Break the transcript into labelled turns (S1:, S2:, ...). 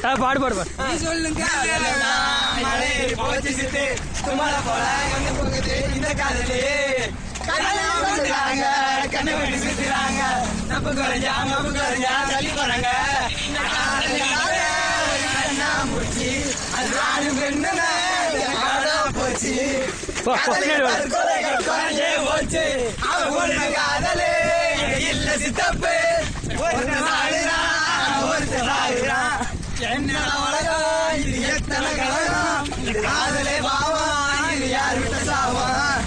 S1: பாடு பாடு பாடு
S2: சொல்லுங்க போச்சு சித்து தும்மால போல வந்து போகுது இந்த காதலே கண்ணை வெட்டி சுத்துறாங்க நப்பு குறைஞ்சா தள்ளி போறாங்க முடிச்சு அது நானும் பெண்ணுங்க போச்சு குறைஞ்சே போச்சு அவன் காதலே இல்ல சித்தப்பு என்ன உலகம் இது எத்தனை கழகம் இது காதலே பாவம் இது யார் விட்ட சாவம்